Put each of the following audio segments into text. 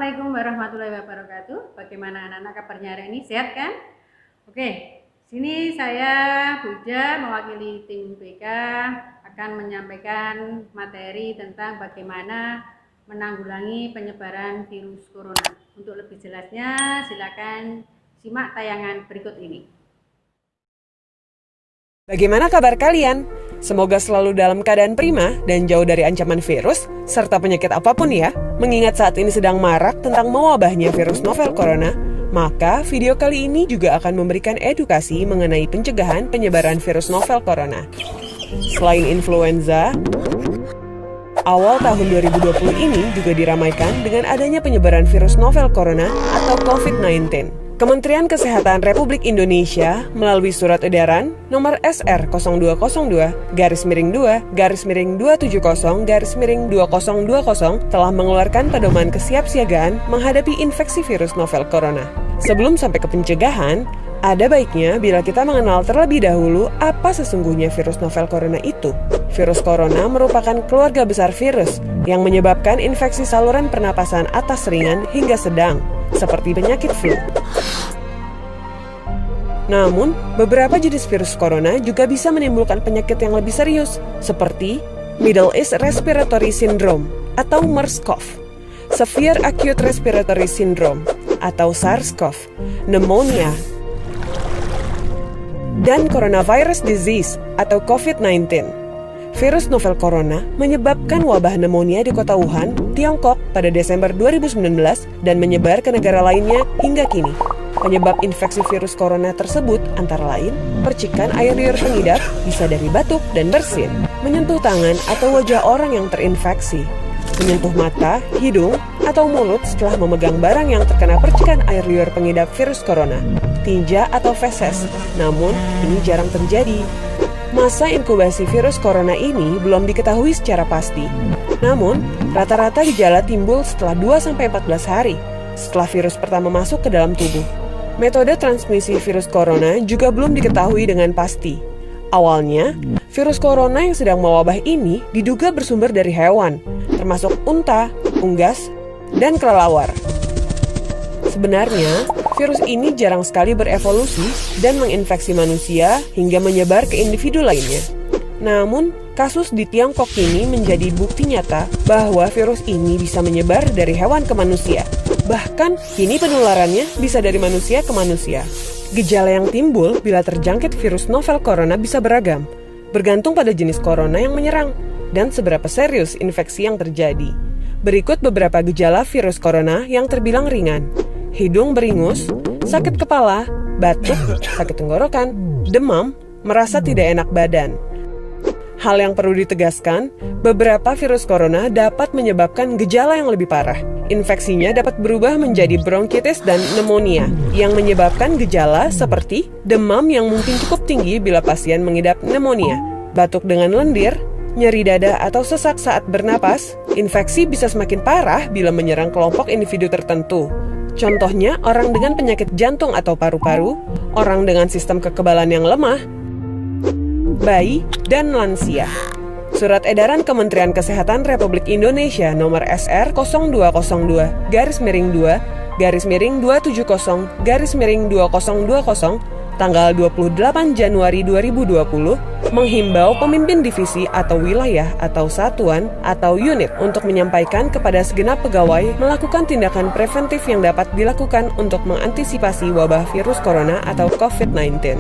Assalamualaikum warahmatullahi wabarakatuh. Bagaimana anak-anak kabarnya hari ini? Sehat kan? Oke, sini saya Buja mewakili tim BK akan menyampaikan materi tentang bagaimana menanggulangi penyebaran virus corona. Untuk lebih jelasnya, silakan simak tayangan berikut ini. Bagaimana kabar kalian? Semoga selalu dalam keadaan prima dan jauh dari ancaman virus serta penyakit apapun ya. Mengingat saat ini sedang marak tentang mewabahnya virus novel corona, maka video kali ini juga akan memberikan edukasi mengenai pencegahan penyebaran virus novel corona. Selain influenza, awal tahun 2020 ini juga diramaikan dengan adanya penyebaran virus novel corona atau COVID-19. Kementerian Kesehatan Republik Indonesia melalui Surat Edaran Nomor SR 0202-270-2020 telah mengeluarkan pedoman kesiapsiagaan menghadapi infeksi virus novel corona. Sebelum sampai ke pencegahan, ada baiknya bila kita mengenal terlebih dahulu apa sesungguhnya virus novel corona itu. Virus corona merupakan keluarga besar virus yang menyebabkan infeksi saluran pernapasan atas ringan hingga sedang, seperti penyakit flu. Namun, beberapa jenis virus corona juga bisa menimbulkan penyakit yang lebih serius, seperti Middle East Respiratory Syndrome atau MERS-CoV, Severe Acute Respiratory Syndrome atau SARS-CoV, pneumonia, dan Coronavirus Disease atau COVID-19. Virus novel corona menyebabkan wabah pneumonia di kota Wuhan, Tiongkok pada Desember 2019 dan menyebar ke negara lainnya hingga kini. Penyebab infeksi virus corona tersebut antara lain percikan air liur pengidap bisa dari batuk dan bersin, menyentuh tangan atau wajah orang yang terinfeksi, menyentuh mata, hidung, atau mulut setelah memegang barang yang terkena percikan air liur pengidap virus corona, tinja atau feses. Namun, ini jarang terjadi. Masa inkubasi virus corona ini belum diketahui secara pasti. Namun, rata-rata gejala timbul setelah 2-14 hari setelah virus pertama masuk ke dalam tubuh. Metode transmisi virus corona juga belum diketahui dengan pasti. Awalnya, virus corona yang sedang mewabah ini diduga bersumber dari hewan, termasuk unta, unggas, dan kelelawar. Sebenarnya, virus ini jarang sekali berevolusi dan menginfeksi manusia hingga menyebar ke individu lainnya. Namun, kasus di Tiongkok ini menjadi bukti nyata bahwa virus ini bisa menyebar dari hewan ke manusia. Bahkan, kini penularannya bisa dari manusia ke manusia. Gejala yang timbul bila terjangkit virus novel corona bisa beragam, bergantung pada jenis corona yang menyerang dan seberapa serius infeksi yang terjadi. Berikut beberapa gejala virus corona yang terbilang ringan. Hidung beringus, sakit kepala, batuk, sakit tenggorokan, demam, merasa tidak enak badan. Hal yang perlu ditegaskan, beberapa virus corona dapat menyebabkan gejala yang lebih parah. Infeksinya dapat berubah menjadi bronkitis dan pneumonia, yang menyebabkan gejala seperti demam yang mungkin cukup tinggi bila pasien mengidap pneumonia, batuk dengan lendir, nyeri dada atau sesak saat bernapas. Infeksi bisa semakin parah bila menyerang kelompok individu tertentu. Contohnya, orang dengan penyakit jantung atau paru-paru, orang dengan sistem kekebalan yang lemah, bayi, dan lansia. Surat Edaran Kementerian Kesehatan Republik Indonesia Nomor SR 0202-270-2020 tanggal 28 Januari 2020 menghimbau pemimpin divisi atau wilayah atau satuan atau unit untuk menyampaikan kepada segenap pegawai melakukan tindakan preventif yang dapat dilakukan untuk mengantisipasi wabah virus corona atau COVID-19.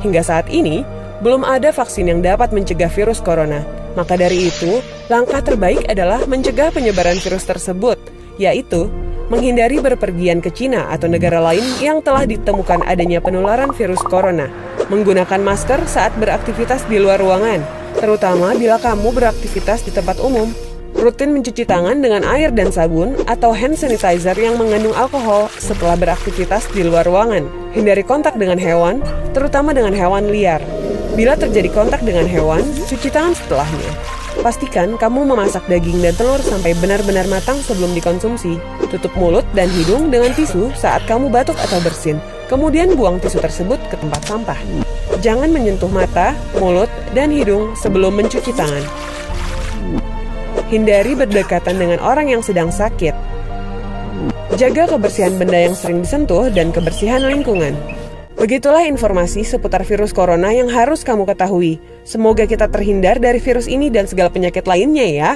Hingga saat ini, belum ada vaksin yang dapat mencegah virus corona. Maka dari itu, langkah terbaik adalah mencegah penyebaran virus tersebut, yaitu menghindari berpergian ke Cina atau negara lain yang telah ditemukan adanya penularan virus corona, menggunakan masker saat beraktivitas di luar ruangan, terutama bila kamu beraktivitas di tempat umum, rutin mencuci tangan dengan air dan sabun atau hand sanitizer yang mengandung alkohol setelah beraktivitas di luar ruangan, hindari kontak dengan hewan, terutama dengan hewan liar. Bila terjadi kontak dengan hewan, cuci tangan setelahnya. Pastikan kamu memasak daging dan telur sampai benar-benar matang sebelum dikonsumsi. Tutup mulut dan hidung dengan tisu saat kamu batuk atau bersin. Kemudian buang tisu tersebut ke tempat sampah. Jangan menyentuh mata, mulut, dan hidung sebelum mencuci tangan. Hindari berdekatan dengan orang yang sedang sakit. jaga kebersihan benda yang sering disentuh, dan kebersihan lingkungan. Begitulah informasi seputar virus corona yang harus kamu ketahui. Semoga kita terhindar dari virus ini dan segala penyakit lainnya ya.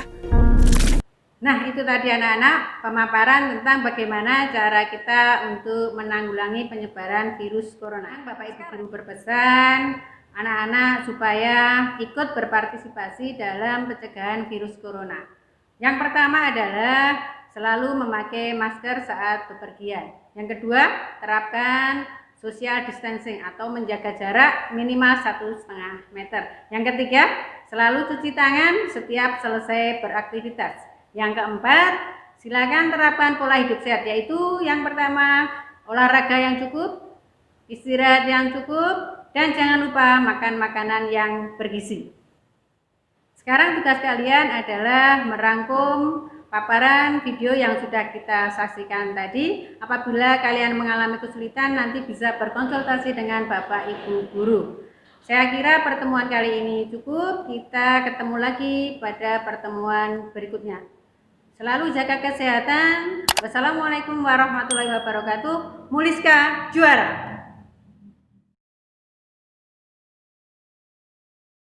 Nah, itu tadi anak-anak pemaparan tentang bagaimana cara kita untuk menanggulangi penyebaran virus corona. Bapak Ibu guru berpesan anak-anak supaya ikut berpartisipasi dalam pencegahan virus corona. Yang pertama adalah selalu memakai masker saat bepergian. Yang kedua, terapkan social distancing atau menjaga jarak minimal 1,5 meter. Yang ketiga, selalu cuci tangan setiap selesai beraktivitas. Yang keempat, silakan terapkan pola hidup sehat, yaitu yang pertama, olahraga yang cukup, istirahat yang cukup, dan jangan lupa makan makanan yang bergizi. Sekarang tugas kalian adalah merangkum paparan video yang sudah kita saksikan tadi. Apabila kalian mengalami kesulitan, nanti bisa berkonsultasi dengan Bapak Ibu guru. Saya kira pertemuan kali ini cukup. Kita ketemu lagi pada pertemuan berikutnya. Selalu jaga kesehatan. Wassalamualaikum warahmatullahi wabarakatuh. Muliska juara.